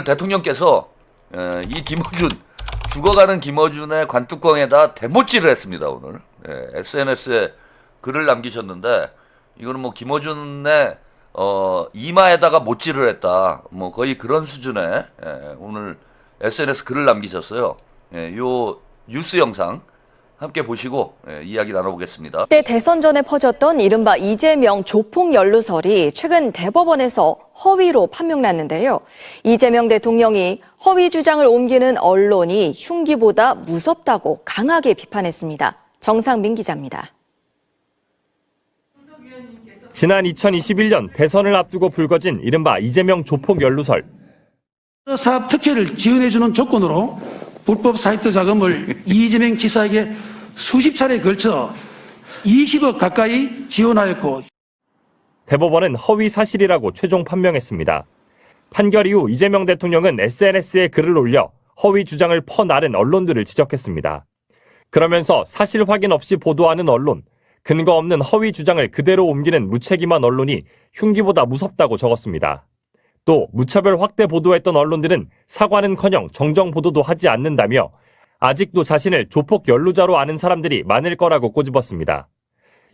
오늘 대통령께서 이 김어준 죽어가는 김어준의 관뚜껑에다 대못질을 했습니다. 오늘 SNS에 글을 남기셨는데 이거는 뭐 김어준의 이마에다가 못질을 했다. 뭐 거의 그런 수준의 오늘 SNS 글을 남기셨어요. 요 뉴스 영상 함께 보시고 이야기 나눠보겠습니다. 때 대선 전에 퍼졌던 이른바 이재명 조폭 연루설이 최근 대법원에서 허위로 판명났는데요. 이재명 대통령이 허위 주장을 옮기는 언론이 흉기보다 무섭다고 강하게 비판했습니다. 정상민 기자입니다. 지난 2021년 대선을 앞두고 불거진 이른바 이재명 조폭 연루설. 사업 특혜를 지원해주는 조건으로 불법 사이트 자금을 이재명 지사에게 수십 차례에 걸쳐 20억 가까이 지원하였고 대법원은 허위 사실이라고 최종 판명했습니다. 판결 이후 이재명 대통령은 SNS에 글을 올려 허위 주장을 퍼나른 언론들을 지적했습니다. 그러면서 사실 확인 없이 보도하는 언론, 근거 없는 허위 주장을 그대로 옮기는 무책임한 언론이 흉기보다 무섭다고 적었습니다. 또 무차별 확대 보도했던 언론들은 사과는커녕 정정 보도도 하지 않는다며 아직도 자신을 조폭 연루자로 아는 사람들이 많을 거라고 꼬집었습니다.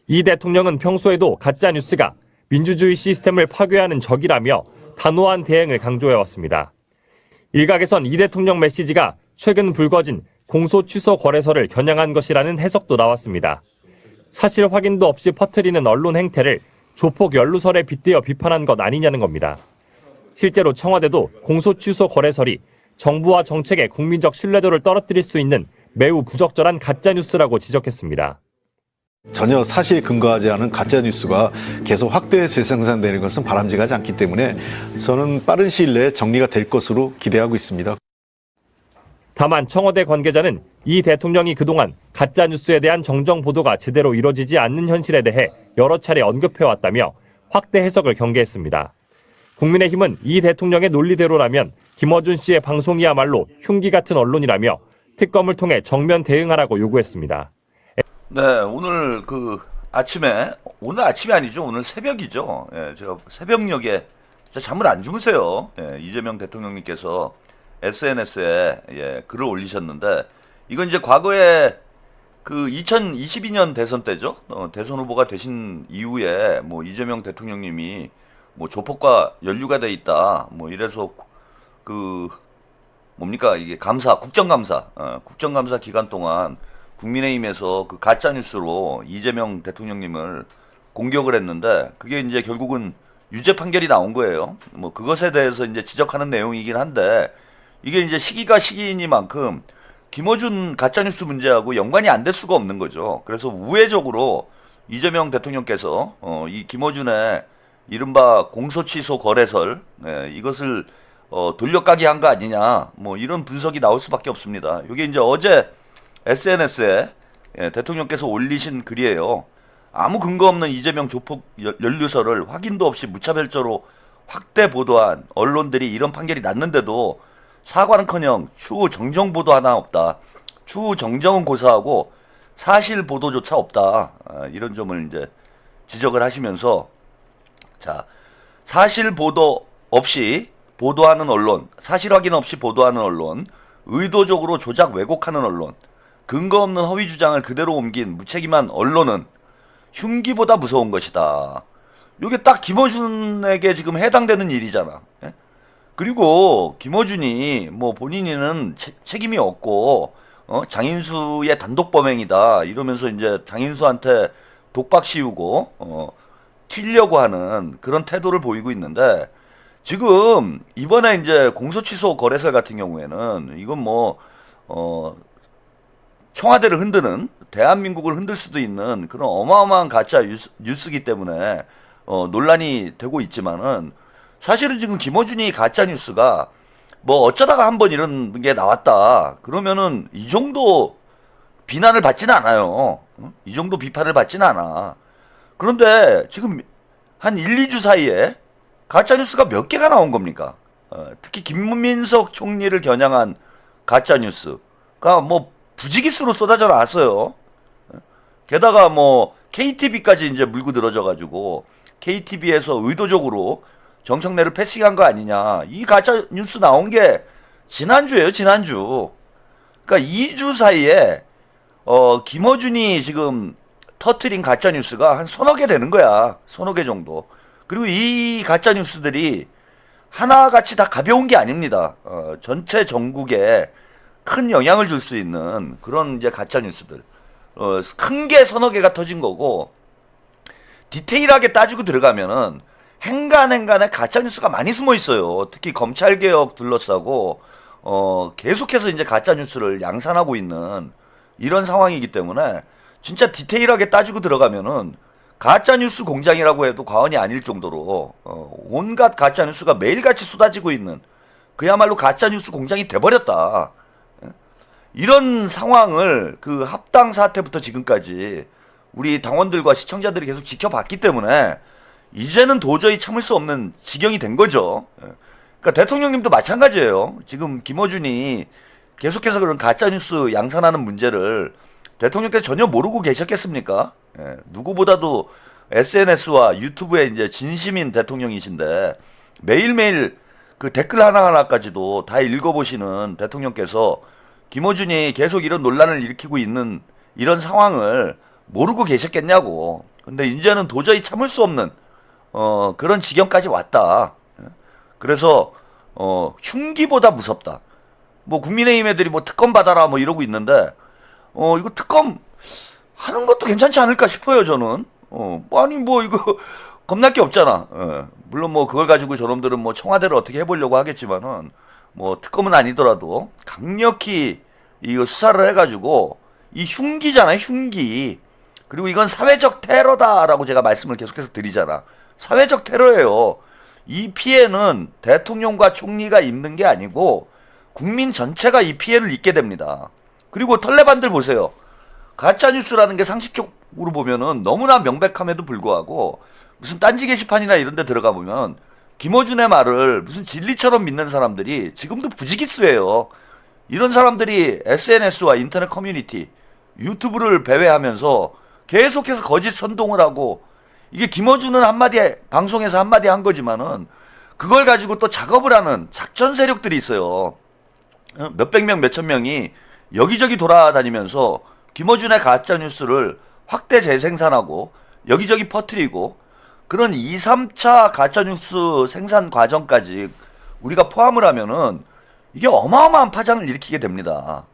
이 대통령은 평소에도 가짜뉴스가 민주주의 시스템을 파괴하는 적이라며 단호한 대응을 강조해왔습니다. 일각에선 이 대통령 메시지가 최근 불거진 공소 취소 거래서를 겨냥한 것이라는 해석도 나왔습니다. 사실 확인도 없이 퍼뜨리는 언론 행태를 조폭 연루설에 빗대어 비판한 것 아니냐는 겁니다. 실제로 청와대도 공소 취소 거래설이 정부와 정책의 국민적 신뢰도를 떨어뜨릴 수 있는 매우 부적절한 가짜뉴스라고 지적했습니다. 전혀 사실에 근거하지 않은 가짜뉴스가 계속 확대 재생산되는 것은 바람직하지 않기 때문에 저는 빠른 시일 내에 정리가 될 것으로 기대하고 있습니다. 다만 청와대 관계자는 이 대통령이 그동안 가짜뉴스에 대한 정정 보도가 제대로 이뤄지지 않는 현실에 대해 여러 차례 언급해왔다며 확대 해석을 경계했습니다. 국민의힘은 이 대통령의 논리대로라면 김어준 씨의 방송이야말로 흉기 같은 언론이라며 특검을 통해 정면 대응하라고 요구했습니다. 네, 오늘 오늘 아침이 아니죠. 오늘 새벽이죠. 제가 새벽녘에 진짜 잠을 안 주무세요. 이재명 대통령님께서 SNS에 글을 올리셨는데 이건 이제 과거에 2022년 대선 때죠. 대선 후보가 되신 이후에 뭐 이재명 대통령님이 뭐 조폭과 연루가 돼 있다. 뭐 이래서 뭡니까 이게 국정감사 기간 동안 국민의힘에서 그 가짜 뉴스로 이재명 대통령님을 공격을 했는데 그게 이제 결국은 유죄 판결이 나온 거예요. 뭐 그것에 대해서 이제 지적하는 내용이긴 한데 이게 이제 시기가 시기이니만큼 김어준 가짜 뉴스 문제하고 연관이 안 될 수가 없는 거죠. 그래서 우회적으로 이재명 대통령께서 이 김어준의 이른바 공소취소 거래설 이것을 돌려까기 한 거 아니냐 뭐 이런 분석이 나올 수밖에 없습니다. 이게 이제 어제 SNS에 대통령께서 올리신 글이에요. 아무 근거 없는 이재명 조폭 연루설을 확인도 없이 무차별적으로 확대 보도한 언론들이 이런 판결이 났는데도 사과는커녕 추후 정정 보도 하나 없다. 추후 정정은 고사하고 사실 보도조차 없다. 이런 점을 이제 지적을 하시면서 자, 사실 보도 없이 보도하는 언론, 사실 확인 없이 보도하는 언론, 의도적으로 조작 왜곡하는 언론, 근거 없는 허위 주장을 그대로 옮긴 무책임한 언론은 흉기보다 무서운 것이다. 이게 딱 김어준에게 지금 해당되는 일이잖아. 그리고 김어준이 뭐 본인은 책임이 없고 장인수의 단독 범행이다 이러면서 이제 장인수한테 독박 씌우고 튀려고 하는 그런 태도를 보이고 있는데 지금 이번에 이제 공소취소 거래설 같은 경우에는 이건 뭐 청와대를 흔드는 대한민국을 흔들 수도 있는 그런 어마어마한 가짜 뉴스기 때문에 논란이 되고 있지만은 사실은 지금 김어준이 가짜 뉴스가 뭐 어쩌다가 한번 이런 게 나왔다 그러면은 이 정도 비난을 받지는 않아요. 이 정도 비판을 받지는 않아. 그런데 지금 한 1, 2주 사이에 가짜뉴스가 몇 개가 나온 겁니까? 특히 김민석 총리를 겨냥한 가짜뉴스가 뭐 부지기수로 쏟아져 나왔어요. 게다가 뭐 KTV까지 이제 물고 늘어져 가지고 KTV에서 의도적으로 정청래를 패싱한 거 아니냐. 이 가짜 뉴스 나온 게 지난주예요, 지난주. 그러니까 2주 사이에 김어준이 지금 터트린 가짜 뉴스가 한 서너 개 되는 거야. 서너 개 정도. 그리고 이 가짜 뉴스들이 하나같이 다 가벼운 게 아닙니다. 전체 전국에 큰 영향을 줄 수 있는 그런 이제 가짜 뉴스들. 큰 게 서너 개가 터진 거고, 디테일하게 따지고 들어가면은 행간에 가짜 뉴스가 많이 숨어 있어요. 특히 검찰 개혁 둘러싸고 계속해서 이제 가짜 뉴스를 양산하고 있는 이런 상황이기 때문에 진짜 디테일하게 따지고 들어가면은 가짜 뉴스 공장이라고 해도 과언이 아닐 정도로 온갖 가짜 뉴스가 매일같이 쏟아지고 있는 그야말로 가짜 뉴스 공장이 돼버렸다. 이런 상황을 그 합당 사태부터 지금까지 우리 당원들과 시청자들이 계속 지켜봤기 때문에 이제는 도저히 참을 수 없는 지경이 된 거죠. 그러니까 대통령님도 마찬가지예요. 지금 김어준이 계속해서 그런 가짜뉴스 양산하는 문제를 대통령께서 전혀 모르고 계셨겠습니까? 누구보다도 SNS와 유튜브에 이제 진심인 대통령이신데 매일매일 그 댓글 하나하나까지도 다 읽어보시는 대통령께서 김어준이 계속 이런 논란을 일으키고 있는 이런 상황을 모르고 계셨겠냐고. 근데 이제는 도저히 참을 수 없는 그런 지경까지 왔다. 그래서 흉기보다 무섭다. 뭐 국민의힘 애들이 뭐 특검 받아라 뭐 이러고 있는데 이거 특검 하는 것도 괜찮지 않을까 싶어요, 저는. 아니 뭐 이거 겁날 게 없잖아. 물론 뭐 그걸 가지고 저놈들은 뭐 청와대를 어떻게 해보려고 하겠지만은 뭐 특검은 아니더라도 강력히 이거 수사를 해가지고 이 흉기잖아요, 흉기. 그리고 이건 사회적 테러다라고 제가 말씀을 계속해서 드리잖아. 사회적 테러예요. 이 피해는 대통령과 총리가 입는 게 아니고 국민 전체가 이 피해를 입게 됩니다. 그리고 털레반들 보세요. 가짜뉴스라는 게 상식적으로 보면은 너무나 명백함에도 불구하고 무슨 딴지 게시판이나 이런 데 들어가 보면 김어준의 말을 무슨 진리처럼 믿는 사람들이 지금도 부지기수예요. 이런 사람들이 SNS와 인터넷 커뮤니티, 유튜브를 배회하면서 계속해서 거짓 선동을 하고, 이게 김어준은 한마디 방송에서 한마디 한 거지만은 그걸 가지고 또 작업을 하는 작전 세력들이 있어요. 몇백 명, 몇천 명이 여기저기 돌아다니면서 김어준의 가짜 뉴스를 확대 재생산하고 여기저기 퍼뜨리고, 그런 2, 3차 가짜뉴스 생산 과정까지 우리가 포함을 하면은 이게 어마어마한 파장을 일으키게 됩니다.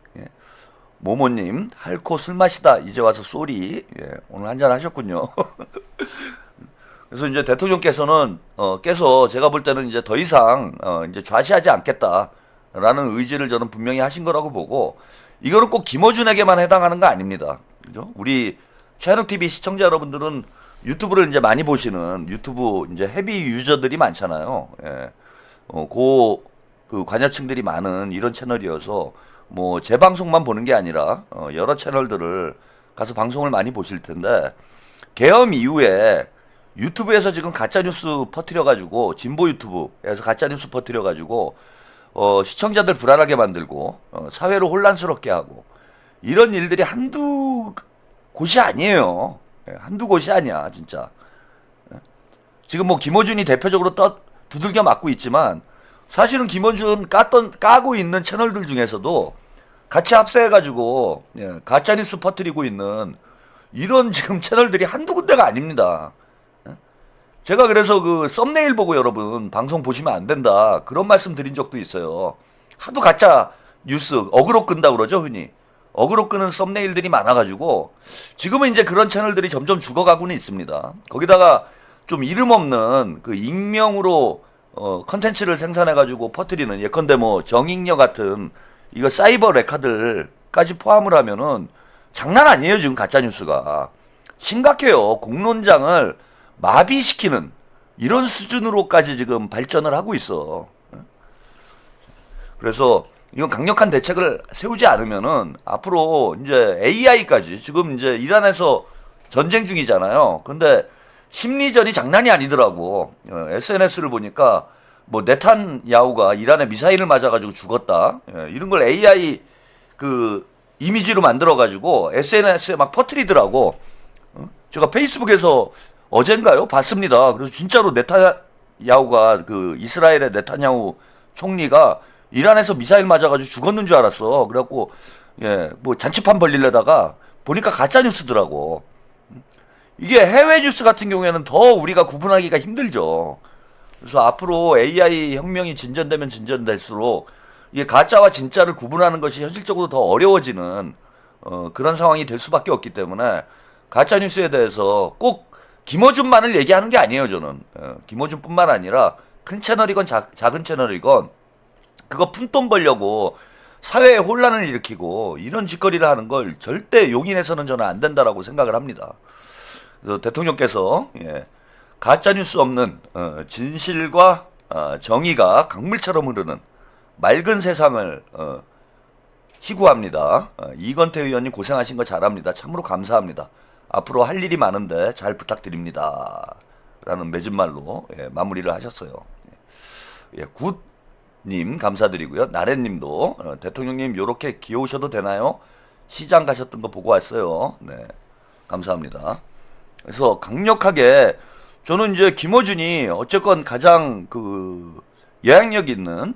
모모님, 할코 술 마시다 이제 와서 쏘리. 오늘 한잔 하셨군요. 그래서 이제 대통령께서는 께서 제가 볼 때는 이제 더 이상 이제 좌시하지 않겠다라는 의지를 저는 분명히 하신 거라고 보고, 이거는 꼭 김어준에게만 해당하는 거 아닙니다. 그죠? 우리 최한욱 TV 시청자 여러분들은 유튜브를 이제 많이 보시는 유튜브 이제 헤비 유저들이 많잖아요. 그 관여층들이 많은 이런 채널이어서 뭐 제 방송만 보는 게 아니라 여러 채널들을 가서 방송을 많이 보실 텐데, 계엄 이후에 유튜브에서 지금 가짜뉴스 퍼뜨려가지고, 진보 유튜브에서 가짜뉴스 퍼뜨려가지고 시청자들 불안하게 만들고 사회를 혼란스럽게 하고, 이런 일들이 한두 곳이 아니에요. 한두 곳이 아니야, 진짜. 지금 뭐 김어준이 대표적으로 두들겨 맞고 있지만, 사실은 김어준 까고 있는 채널들 중에서도 같이 합세해가지고 가짜뉴스 퍼뜨리고 있는 이런 지금 채널들이 한두 군데가 아닙니다. 제가 그래서 그 썸네일 보고 여러분 방송 보시면 안 된다 그런 말씀 드린 적도 있어요. 하도 가짜 뉴스 어그로 끈다 그러죠, 흔히. 어그로 끄는 썸네일들이 많아가지고 지금은 이제 그런 채널들이 점점 죽어가고는 있습니다. 거기다가 좀 이름 없는 그 익명으로 컨텐츠를 생산해가지고 퍼뜨리는, 예컨대 뭐 정익녀 같은 이거 사이버 레카들까지 포함을 하면은 장난 아니에요, 지금 가짜뉴스가. 심각해요. 공론장을 마비시키는 이런 수준으로까지 지금 발전을 하고 있어. 그래서 이건 강력한 대책을 세우지 않으면은 앞으로 이제 AI까지, 지금 이제 이란에서 전쟁 중이잖아요. 근데 심리전이 장난이 아니더라고. SNS를 보니까 뭐 네탄야후가 이란에 미사일을 맞아가지고 죽었다. 이런 걸 AI 그 이미지로 만들어가지고 SNS에 막 퍼뜨리더라고. 제가 페이스북에서 어젠가요? 봤습니다. 그래서 진짜로 네타냐후가 그 이스라엘의 네타냐후 총리가 이란에서 미사일 맞아가지고 죽었는 줄 알았어. 그래갖고 예, 뭐 잔치판 벌리려다가 보니까 가짜 뉴스더라고. 이게 해외 뉴스 같은 경우에는 더 우리가 구분하기가 힘들죠. 그래서 앞으로 AI 혁명이 진전되면 진전될수록 이게 가짜와 진짜를 구분하는 것이 현실적으로 더 어려워지는 그런 상황이 될 수밖에 없기 때문에 가짜 뉴스에 대해서 꼭 김어준만을 얘기하는 게 아니에요. 저는 김어준뿐만 아니라 큰 채널이건 작은 채널이건 그거 푼돈 벌려고 사회에 혼란을 일으키고 이런 짓거리를 하는 걸 절대 용인해서는 저는 안 된다라고 생각을 합니다. 그래서 대통령께서 가짜뉴스 없는 진실과 정의가 강물처럼 흐르는 맑은 세상을 희구합니다. 이건태 의원님 고생하신 거 잘합니다. 참으로 감사합니다. 앞으로 할 일이 많은데 잘 부탁드립니다. 라는 맺은말로 마무리를 하셨어요. 굿님 감사드리고요. 나래님도 대통령님 요렇게 귀여우셔도 되나요? 시장 가셨던 거 보고 왔어요. 네, 감사합니다. 그래서 강력하게 저는 이제 김어준이 어쨌건 가장 그 영향력 있는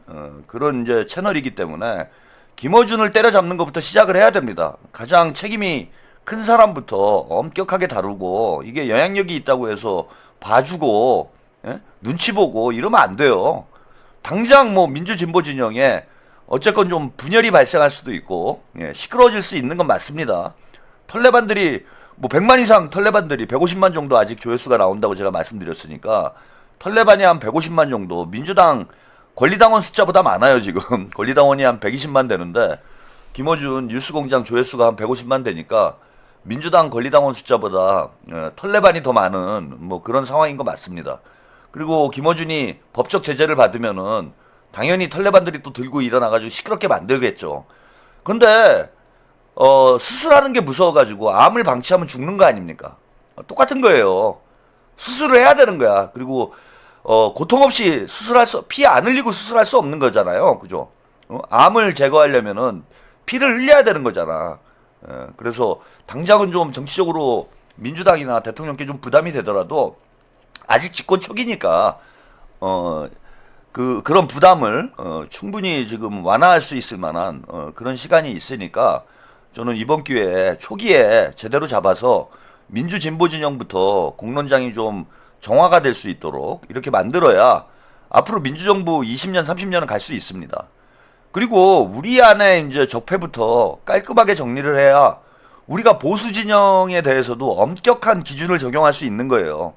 그런 이제 채널이기 때문에 김어준을 때려잡는 것부터 시작을 해야 됩니다. 가장 책임이 큰 사람부터 엄격하게 다루고 이게 영향력이 있다고 해서 봐주고 눈치 보고 이러면 안 돼요. 당장 뭐 민주진보 진영에 어쨌건 좀 분열이 발생할 수도 있고 시끄러워질 수 있는 건 맞습니다. 털레반들이 뭐 100만 이상 털레반들이 150만 정도 아직 조회수가 나온다고 제가 말씀드렸으니까 털레반이 한 150만 정도, 민주당 권리당원 숫자보다 많아요 지금. 권리당원이 한 120만 되는데 김어준 뉴스공장 조회수가 한 150만 되니까 민주당 권리당원 숫자보다 털레반이 더 많은 뭐 그런 상황인 거 맞습니다. 그리고 김어준이 법적 제재를 받으면은 당연히 털레반들이 또 들고 일어나가지고 시끄럽게 만들겠죠. 근데 수술하는 게 무서워가지고 암을 방치하면 죽는 거 아닙니까? 똑같은 거예요. 수술을 해야 되는 거야. 그리고 고통 없이 피 안 흘리고 수술할 수 없는 거잖아요. 그죠? 암을 제거하려면은 피를 흘려야 되는 거잖아. 그래서 당장은 좀 정치적으로 민주당이나 대통령께 좀 부담이 되더라도 아직 집권 초기니까 그런 부담을 충분히 지금 완화할 수 있을 만한 그런 시간이 있으니까 저는 이번 기회에 초기에 제대로 잡아서 민주진보 진영부터 공론장이 좀 정화가 될 수 있도록 이렇게 만들어야 앞으로 민주정부 20년, 30년은 갈 수 있습니다. 그리고 우리 안에 이제 적폐부터 깔끔하게 정리를 해야 우리가 보수 진영에 대해서도 엄격한 기준을 적용할 수 있는 거예요.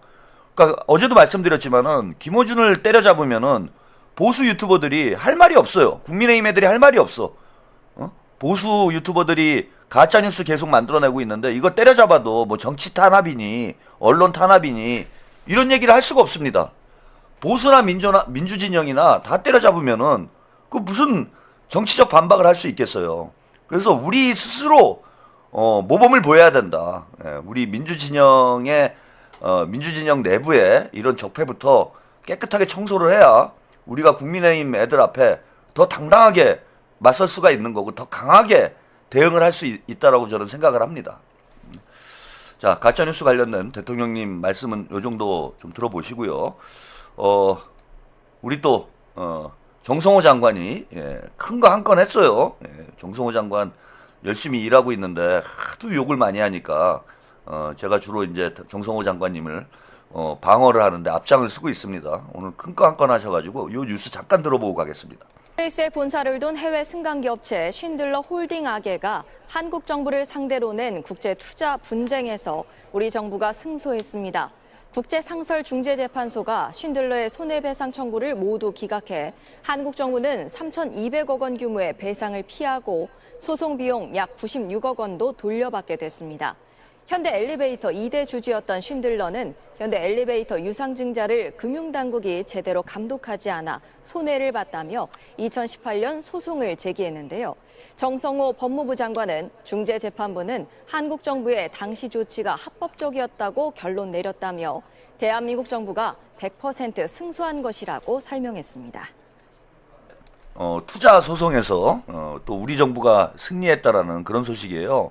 그러니까 어제도 말씀드렸지만은 김어준을 때려잡으면은 보수 유튜버들이 할 말이 없어요. 국민의힘 애들이 할 말이 없어. 보수 유튜버들이 가짜뉴스 계속 만들어내고 있는데 이거 때려잡아도 뭐 정치 탄압이니 언론 탄압이니 이런 얘기를 할 수가 없습니다. 보수나 민주진영이나 다 때려잡으면은 그 무슨 정치적 반박을 할 수 있겠어요. 그래서 우리 스스로 모범을 보여야 된다. 우리 민주진영 내부에 이런 적폐부터 깨끗하게 청소를 해야 우리가 국민의힘 애들 앞에 더 당당하게 맞설 수가 있는 거고 더 강하게 대응을 할 수 있다라고 저는 생각을 합니다. 자, 가짜뉴스 관련된 대통령님 말씀은 요 정도 좀 들어보시고요. 우리 또 정성호 장관이 큰 거 한 건 했어요. 정성호 장관 열심히 일하고 있는데 하도 욕을 많이 하니까 제가 주로 이제 정성호 장관님을 방어를 하는데 앞장을 쓰고 있습니다. 오늘 큰 거 한 건 하셔가지고 요 뉴스 잠깐 들어보고 가겠습니다. 스페이스에 본사를 둔 해외 승강기 업체 쉰들러 홀딩 아게가 한국 정부를 상대로 낸 국제 투자 분쟁에서 우리 정부가 승소했습니다. 국제상설중재재판소가 쉰들러의 손해배상 청구를 모두 기각해 한국 정부는 3,200억 원 규모의 배상을 피하고 소송 비용 약 96억 원도 돌려받게 됐습니다. 현대 엘리베이터 2대 주주였던 쉰들러는 현대 엘리베이터 유상증자를 금융당국이 제대로 감독하지 않아 손해를 봤다며 2018년 소송을 제기했는데요. 정성호 법무부 장관은 중재재판부는 한국 정부의 당시 조치가 합법적이었다고 결론 내렸다며 대한민국 정부가 100% 승소한 것이라고 설명했습니다. 투자 소송에서 또 우리 정부가 승리했다라는 그런 소식이에요.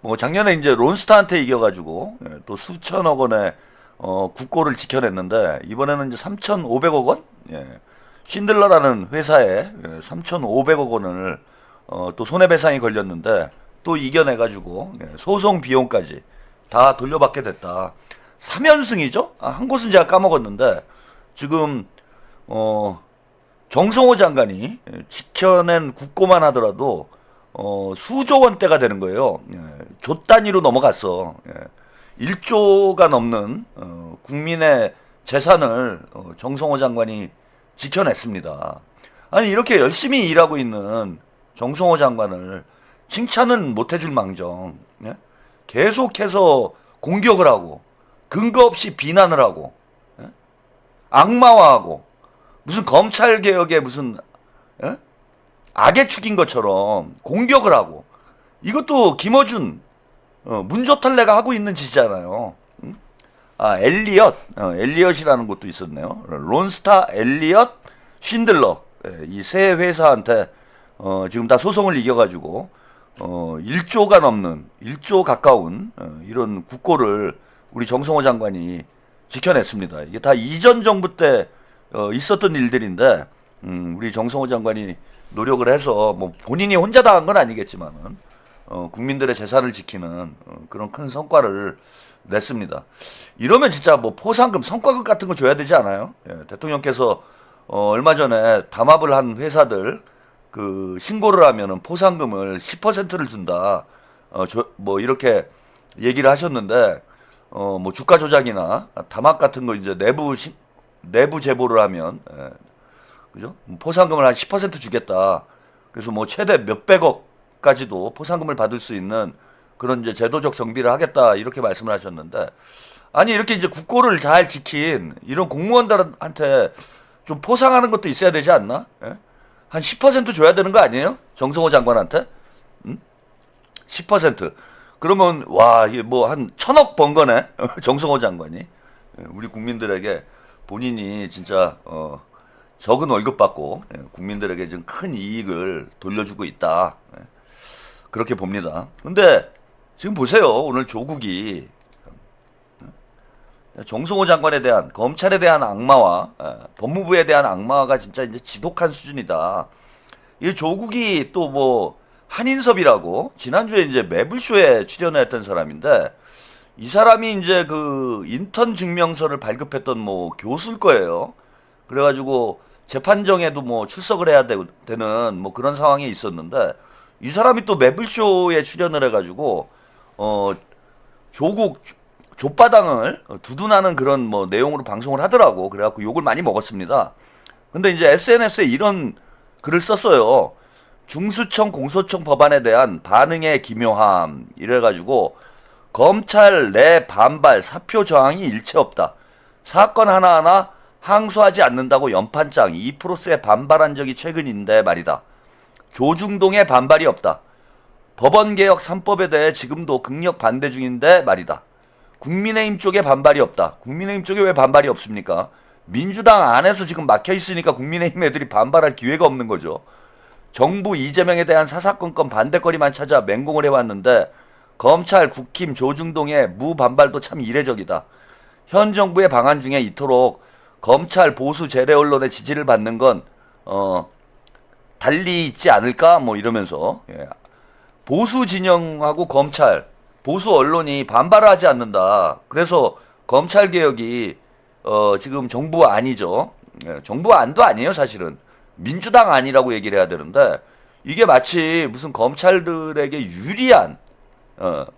뭐 작년에 이제 론스타한테 이겨가지고 또 수천억 원의 국고를 지켜냈는데 이번에는 이제 3,500억 원? 예. 신들러라는 회사에 3,500억 원을 또 손해배상이 걸렸는데 또 이겨내가지고 소송 비용까지 다 돌려받게 됐다. 3연승이죠? 한 곳은 제가 까먹었는데 지금 정성호 장관이 지켜낸 국고만 하더라도 수조 원대가 되는 거예요. 조 단위로 넘어갔어. 1조가 넘는 국민의 재산을 정성호 장관이 지켜냈습니다. 아니 이렇게 열심히 일하고 있는 정성호 장관을 칭찬은 못 해줄 망정 계속해서 공격을 하고 근거 없이 비난을 하고 악마화하고 무슨 검찰개혁에 무슨 악의 축인 것처럼 공격을 하고 이것도 김어준 문조탈래가 하고 있는 짓이잖아요. 엘리엇이라는 것도 있었네요. 론스타, 엘리엇, 신들러 이 세 회사한테 지금 다 소송을 이겨가지고 1조가 넘는 1조 가까운 이런 국고를 우리 정성호 장관이 지켜냈습니다. 이게 다 이전 정부 때 있었던 일들인데 우리 정성호 장관이 노력을 해서 뭐 본인이 혼자 당한 건 아니겠지만은 국민들의 재산을 지키는 그런 큰 성과를 냈습니다. 이러면 진짜 뭐 포상금, 성과급 같은 거 줘야 되지 않아요? 예, 대통령께서 얼마 전에 담합을 한 회사들 그 신고를 하면은 포상금을 10%를 준다. 뭐 이렇게 얘기를 하셨는데 뭐 주가 조작이나 담합 같은 거 이제 내부 제보를 하면 그죠? 포상금을 한 10% 주겠다. 그래서 뭐 최대 몇백억까지도 포상금을 받을 수 있는 그런 이제 제도적 정비를 하겠다 이렇게 말씀을 하셨는데 아니 이렇게 이제 국고를 잘 지킨 이런 공무원들한테 좀 포상하는 것도 있어야 되지 않나? 예? 한 10% 줘야 되는 거 아니에요? 정성호 장관한테? 10%. 그러면 와 이게 뭐 한 1,000억 번 거네. 정성호 장관이 우리 국민들에게 본인이 진짜 적은 월급 받고 국민들에게 좀 큰 이익을 돌려주고 있다. 그렇게 봅니다. 근데 지금 보세요. 오늘 조국이 정성호 장관에 대한 검찰에 대한 악마와 법무부에 대한 악마가 진짜 이제 지독한 수준이다. 이 조국이 또 뭐 한인섭이라고 지난주에 이제 매블쇼에 출연했던 사람인데 이 사람이 이제 그 인턴 증명서를 발급했던 뭐 교수일 거예요. 그래가지고 재판정에도 뭐 출석을 해야 되는 뭐 그런 상황이 있었는데 이 사람이 또 매블쇼에 출연을 해가지고 조국 족바당을 두둔하는 그런 뭐 내용으로 방송을 하더라고. 그래갖고 욕을 많이 먹었습니다. 근데 이제 SNS에 이런 글을 썼어요. 중수청 공소청 법안에 대한 반응의 기묘함 이래가지고 검찰 내 반발 사표 저항이 일체 없다. 사건 하나하나 항소하지 않는다고 연판장 2%세 반발한 적이 최근인데 말이다. 조중동의 반발이 없다. 법원개혁 3법에 대해 지금도 극력 반대 중인데 말이다. 국민의힘 쪽에 반발이 없다. 국민의힘 쪽에 왜 반발이 없습니까? 민주당 안에서 지금 막혀 있으니까 국민의힘 애들이 반발할 기회가 없는 거죠. 정부 이재명에 대한 사사건건 반대거리만 찾아 맹공을 해왔는데 검찰, 국힘, 조중동의 무반발도 참 이례적이다. 현 정부의 방안 중에 이토록 검찰 보수 재래 언론의 지지를 받는 건 달리 있지 않을까? 뭐 이러면서 보수 진영하고 검찰, 보수 언론이 반발을 하지 않는다. 그래서 검찰 개혁이 지금 정부 안이죠. 정부 안도 아니에요, 사실은. 민주당 안이라고 얘기를 해야 되는데 이게 마치 무슨 검찰들에게 유리한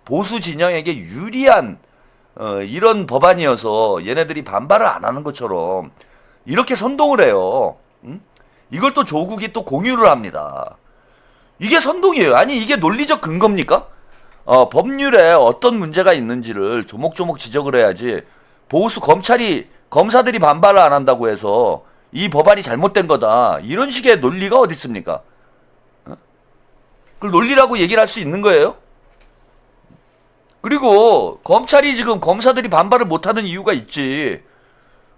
보수 진영에게 유리한 이런 법안이어서 얘네들이 반발을 안 하는 것처럼 이렇게 선동을 해요. 이걸 또 조국이 또 공유를 합니다. 이게 선동이에요. 아니 이게 논리적 근거입니까? 법률에 어떤 문제가 있는지를 조목조목 지적을 해야지 보수 검사들이 반발을 안 한다고 해서 이 법안이 잘못된 거다. 이런 식의 논리가 어디 있습니까? 그걸 논리라고 얘기를 할 수 있는 거예요? 그리고 검찰이 지금 검사들이 반발을 못하는 이유가 있지.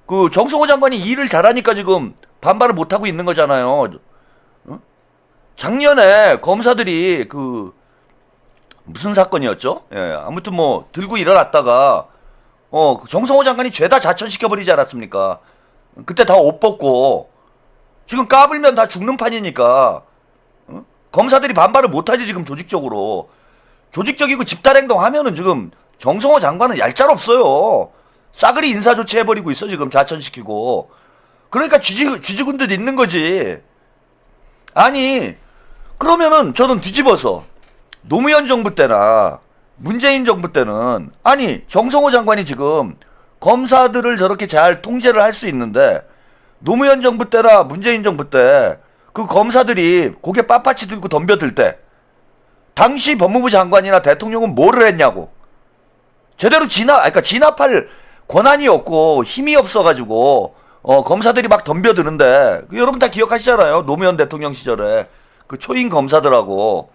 그 정성호 장관이 일을 잘하니까 지금 반발을 못하고 있는 거잖아요. 작년에 검사들이 그 무슨 사건이었죠? 아무튼 뭐 들고 일어났다가 정성호 장관이 죄다 자천시켜버리지 않았습니까? 그때 다 옷 벗고 지금 까불면 다 죽는 판이니까 검사들이 반발을 못하지 지금 조직적으로. 조직적이고 집단행동 하면은 지금 정성호 장관은 얄짤없어요. 싸그리 인사조치 해버리고 있어 지금 자천시키고. 그러니까 쥐죽은 듯 있는 거지. 아니 그러면은 저는 뒤집어서 노무현 정부 때나 문재인 정부 때는 아니 정성호 장관이 지금 검사들을 저렇게 잘 통제를 할 수 있는데 노무현 정부 때나 문재인 정부 때 그 검사들이 고개 빳빳이 들고 덤벼들 때 당시 법무부 장관이나 대통령은 뭐를 했냐고. 제대로 그러니까 진압할 권한이 없고 힘이 없어가지고 검사들이 막 덤벼드는데 여러분 다 기억하시잖아요. 노무현 대통령 시절에 그 초임 검사들하고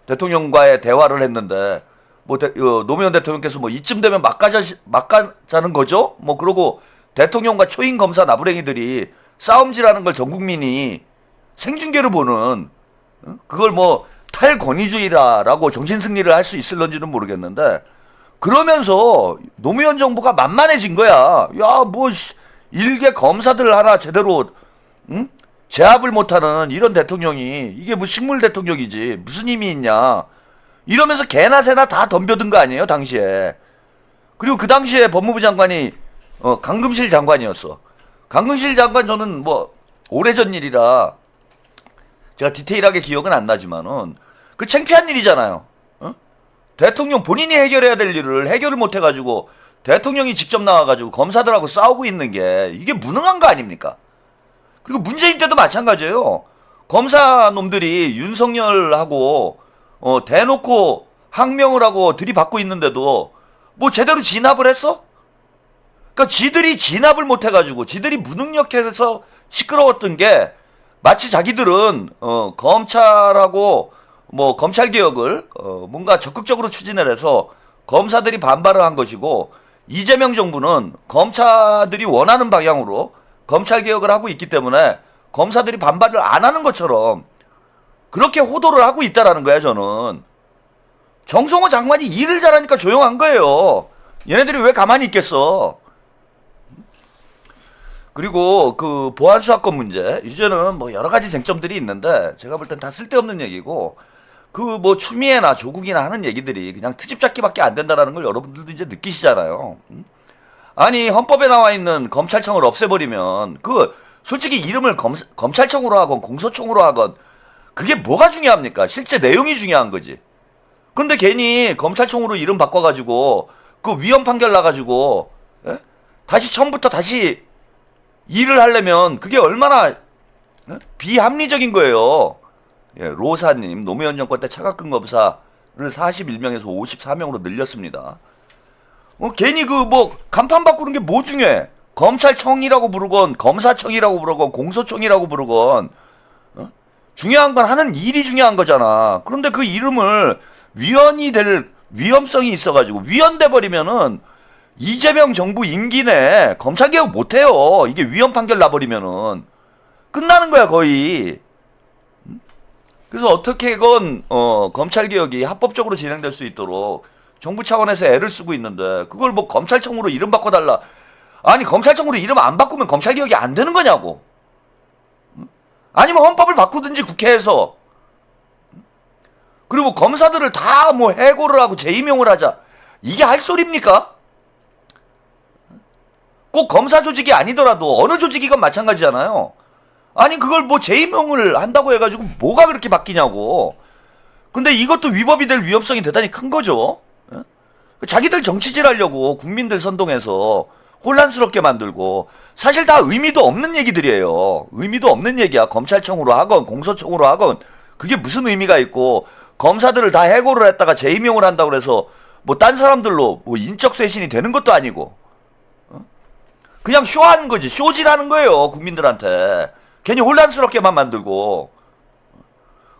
대통령과의 대화를 했는데 뭐 노무현 대통령께서 뭐 이쯤 되면 막가자는 거죠. 뭐 그러고 대통령과 초임 검사 나부랭이들이 싸움질하는 걸 전 국민이 생중계로 보는 그걸 뭐 탈권위주의라고 정신승리를 할 수 있을런지는 모르겠는데 그러면서 노무현 정부가 만만해진 거야. 야, 뭐 일개 검사들 하나 제대로 제압을 못하는 이런 대통령이 이게 뭐 식물 대통령이지 무슨 힘이 있냐 이러면서 개나 새나 다 덤벼든 거 아니에요 당시에. 그리고 그 당시에 법무부 장관이 강금실 장관이었어. 강금실 장관 저는 뭐 오래전 일이라 제가 디테일하게 기억은 안 나지만은 그 창피한 일이잖아요. 대통령 본인이 해결해야 될 일을 해결을 못 해가지고 대통령이 직접 나와가지고 검사들하고 싸우고 있는 게 이게 무능한 거 아닙니까? 그리고 문재인 때도 마찬가지예요. 검사 놈들이 윤석열하고 대놓고 항명을 하고 들이받고 있는데도 뭐 제대로 진압을 했어? 그러니까 지들이 진압을 못 해가지고 지들이 무능력해서 시끄러웠던 게 마치 자기들은 검찰하고 뭐 검찰개혁을 뭔가 적극적으로 추진을 해서 검사들이 반발을 한 것이고 이재명 정부는 검사들이 원하는 방향으로 검찰개혁을 하고 있기 때문에 검사들이 반발을 안 하는 것처럼 그렇게 호도를 하고 있다라는 거야 저는. 정성호 장관이 일을 잘하니까 조용한 거예요. 얘네들이 왜 가만히 있겠어. 그리고 그 보안수사권 문제 이제는 뭐 여러 가지 쟁점들이 있는데 제가 볼 땐 다 쓸데없는 얘기고 그 뭐 추미애나 조국이나 하는 얘기들이 그냥 트집 잡기밖에 안 된다라는 걸 여러분들도 이제 느끼시잖아요. 아니 헌법에 나와 있는 검찰청을 없애버리면 그 솔직히 이름을 검찰청으로 하건 공소청으로 하건 그게 뭐가 중요합니까? 실제 내용이 중요한 거지. 근데 괜히 검찰청으로 이름 바꿔가지고 그 위헌 판결 나가지고 다시 처음부터 다시 일을 하려면 그게 얼마나 비합리적인 거예요. 예, 로사님 노무현 정권 때 차갑근 검사를 41명에서 54명으로 늘렸습니다. 괜히 그 뭐 간판 바꾸는 게 뭐 중요해? 검찰청이라고 부르건 검사청이라고 부르건 공소청이라고 부르건 중요한 건 하는 일이 중요한 거잖아. 그런데 그 이름을 위헌이 될 위험성이 있어가지고 위헌돼 버리면은 이재명 정부 임기 내 검찰개혁 못해요. 이게 위헌 판결 나버리면은 끝나는 거야 거의. 그래서 어떻게건 검찰개혁이 합법적으로 진행될 수 있도록 정부 차원에서 애를 쓰고 있는데 그걸 뭐 검찰청으로 이름 바꿔달라. 아니 검찰청으로 이름 안 바꾸면 검찰개혁이 안 되는 거냐고. 아니면 헌법을 바꾸든지 국회에서. 그리고 검사들을 다 뭐 해고를 하고 재임용을 하자. 이게 할 소리입니까? 꼭 검사 조직이 아니더라도 어느 조직이건 마찬가지잖아요. 아니 그걸 뭐 재임용을 한다고 해가지고 뭐가 그렇게 바뀌냐고. 근데 이것도 위법이 될 위험성이 대단히 큰 거죠. 자기들 정치질 하려고 국민들 선동해서 혼란스럽게 만들고 사실 다 의미도 없는 얘기들이에요. 의미도 없는 얘기야. 검찰청으로 하건 공소청으로 하건 그게 무슨 의미가 있고 검사들을 다 해고를 했다가 재임용을 한다고 그래서 뭐 딴 사람들로 뭐 인적 쇄신이 되는 것도 아니고 그냥 쇼하는 거지. 쇼질하는 거예요. 국민들한테. 괜히 혼란스럽게만 만들고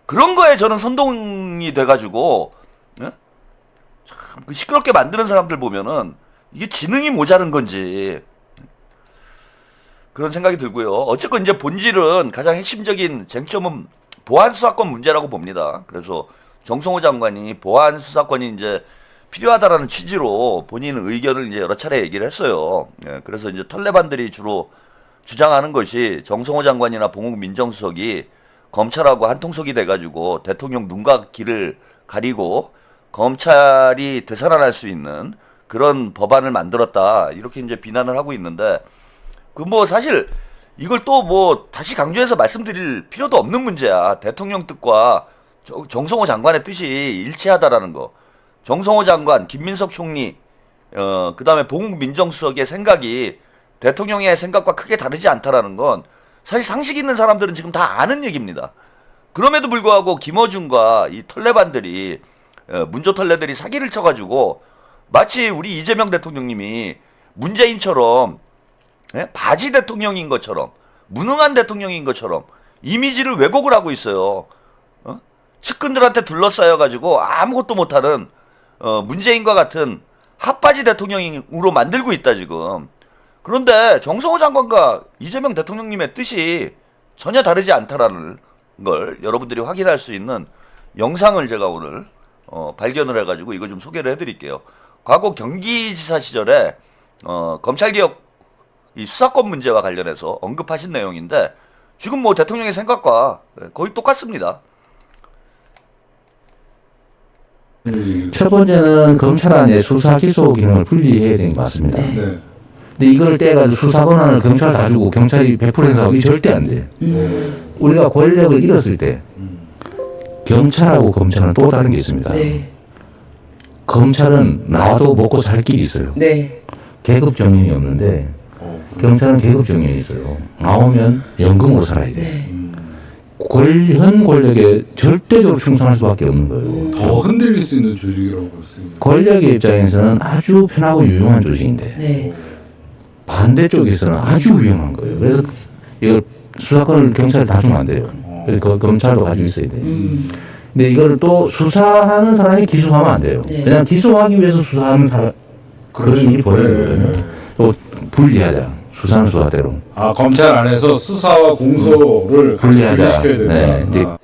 그런 거에 저는 선동이 돼가지고 참 그 시끄럽게 만드는 사람들 보면은 이게 지능이 모자른 건지 그런 생각이 들고요. 어쨌건 이제 본질은 가장 핵심적인 쟁점은 보안수사권 문제라고 봅니다. 그래서 정성호 장관이 보안수사권이 이제 필요하다라는 취지로 본인 의견을 이제 여러 차례 얘기를 했어요. 예, 그래서 이제 털레반들이 주로 주장하는 것이 정성호 장관이나 봉욱 민정수석이 검찰하고 한통속이 돼가지고 대통령 눈과 귀를 가리고 검찰이 되살아날 수 있는 그런 법안을 만들었다, 이렇게 이제 비난을 하고 있는데, 그 뭐 사실 이걸 또 뭐 다시 강조해서 말씀드릴 필요도 없는 문제야. 대통령 뜻과 정성호 장관의 뜻이 일치하다라는 거. 정성호 장관, 김민석 총리, 그다음에 봉욱 민정수석의 생각이 대통령의 생각과 크게 다르지 않다라는 건 사실 상식 있는 사람들은 지금 다 아는 얘기입니다. 그럼에도 불구하고 김어준과 이 털레반들이, 문조 털레들이 사기를 쳐가지고 마치 우리 이재명 대통령님이 문재인처럼, 예? 바지 대통령인 것처럼, 무능한 대통령인 것처럼 이미지를 왜곡을 하고 있어요. 측근들한테 둘러싸여가지고 아무것도 못하는 문재인과 같은 핫바지 대통령으로 만들고 있다 지금. 그런데 정성호 장관과 이재명 대통령님의 뜻이 전혀 다르지 않다라는 걸 여러분들이 확인할 수 있는 영상을 제가 오늘 발견을 해가지고 이거 좀 소개를 해드릴게요. 과거 경기지사 시절에 검찰개혁 이 수사권 문제와 관련해서 언급하신 내용인데 지금 뭐 대통령의 생각과 거의 똑같습니다. 첫 번째는 검찰 안에 수사 기소 기능을 분리해야 되는 게 맞습니다. 네. 근데 이걸 떼가지고 수사 권한을 경찰 다 주고 경찰이 100% 행사하고 이게 절대 안 돼. 우리가 권력을 잃었을 때 경찰하고 검찰은 또 다른 게 있습니다. 네. 검찰은 나와도 먹고 살 길이 있어요. 네. 계급 정년이 없는데 경찰은 계급 정년이 있어요. 나오면 연금으로 살아야 돼. 네. 현 권력에 절대적으로 충성할 수밖에 없는 거예요. 더 흔들릴 수 있는 조직이라고 볼 수 있는. 권력의 입장에서는 아주 편하고 유용한 조직인데 네. 반대쪽에서는 아주 위험한 거예요. 그래서 이걸 수사권을 경찰에 다 주면 안 돼요. 그래서 검찰도 가지고 있어야 돼요. 근데 이걸 또 수사하는 사람이 기소하면 안 돼요. 네. 왜냐하면 기소하기 위해서 수사하는 사람 그런 일이 벌어지거든요. 또 분리하자. 수사는 수사대로. 아, 검찰 안에서 수사와 공소를 같이 분리하자. 분리시켜야 된다. 네. 근데 아.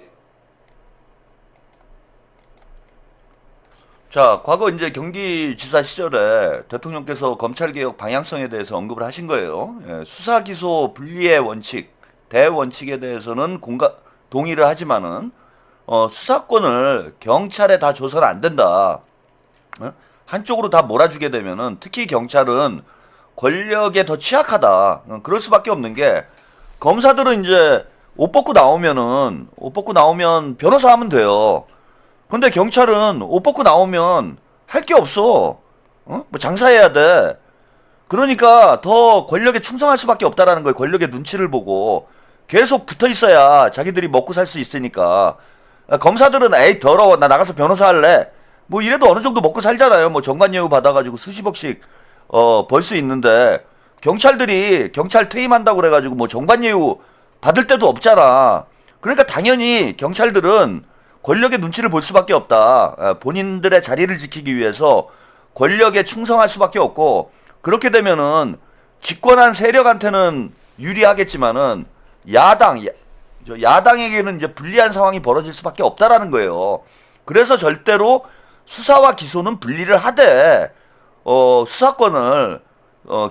자, 과거 이제 경기지사 시절에 대통령께서 검찰개혁 방향성에 대해서 언급을 하신 거예요. 예, 수사 기소 분리의 원칙, 대원칙에 대해서는 동의를 하지만은 수사권을 경찰에 다 줘서는 안 된다. 한쪽으로 다 몰아주게 되면은 특히 경찰은 권력에 더 취약하다. 그럴 수밖에 없는 게, 검사들은 이제 옷 벗고 나오면 변호사 하면 돼요. 근데 경찰은 옷 벗고 나오면 할 게 없어. 뭐 장사해야 돼. 그러니까 더 권력에 충성할 수밖에 없다라는 거예요. 권력의 눈치를 보고 계속 붙어 있어야 자기들이 먹고 살 수 있으니까. 검사들은 에이 더러워, 나 나가서 변호사 할래, 뭐 이래도 어느 정도 먹고 살잖아요. 뭐 정관예우 받아가지고 수십억씩 벌 수 있는데, 경찰들이 경찰 퇴임한다고 그래가지고 뭐 정관예우 받을 데도 없잖아. 그러니까 당연히 경찰들은 권력의 눈치를 볼 수밖에 없다. 본인들의 자리를 지키기 위해서 권력에 충성할 수밖에 없고, 그렇게 되면은 집권한 세력한테는 유리하겠지만은 야당에게는 이제 불리한 상황이 벌어질 수밖에 없다라는 거예요. 그래서 절대로 수사와 기소는 분리를 하되 수사권을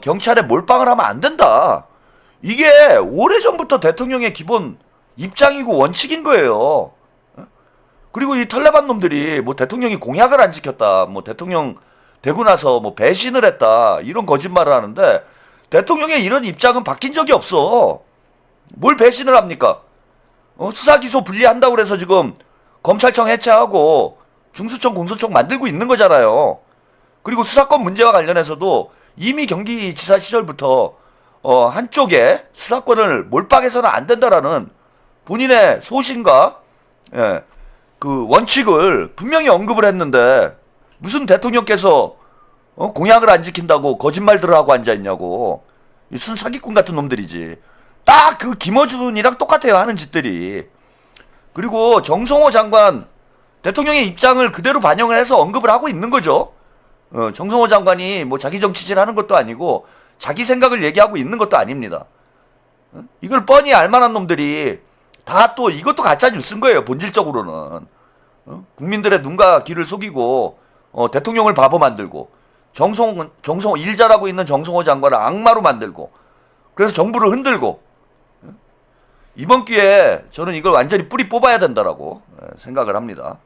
경찰에 몰빵을 하면 안 된다. 이게 오래전부터 대통령의 기본 입장이고 원칙인 거예요. 그리고 이 털레반 놈들이 뭐 대통령이 공약을 안 지켰다, 뭐 대통령 되고 나서 뭐 배신을 했다, 이런 거짓말을 하는데, 대통령의 이런 입장은 바뀐 적이 없어. 뭘 배신을 합니까? 수사 기소 분리한다고 그래서 지금 검찰청 해체하고 중수청 공수청 만들고 있는 거잖아요. 그리고 수사권 문제와 관련해서도 이미 경기지사 시절부터 한쪽에 수사권을 몰빵해서는 안 된다라는 본인의 소신과 그 원칙을 분명히 언급을 했는데, 무슨 대통령께서 공약을 안 지킨다고 거짓말들을 하고 앉아있냐고. 이 순 사기꾼 같은 놈들이지. 딱 그 김어준이랑 똑같아요, 하는 짓들이. 그리고 정성호 장관, 대통령의 입장을 그대로 반영을 해서 언급을 하고 있는 거죠. 정성호 장관이 뭐 자기 정치질 하는 것도 아니고 자기 생각을 얘기하고 있는 것도 아닙니다. 이걸 뻔히 알만한 놈들이 다 또 이것도 가짜 뉴스인 거예요, 본질적으로는. 국민들의 눈과 귀를 속이고 대통령을 바보 만들고 정성호 일 잘하고 있는 정성호 장관을 악마로 만들고 그래서 정부를 흔들고 이번 기회에 저는 이걸 완전히 뿌리 뽑아야 된다라고 생각을 합니다.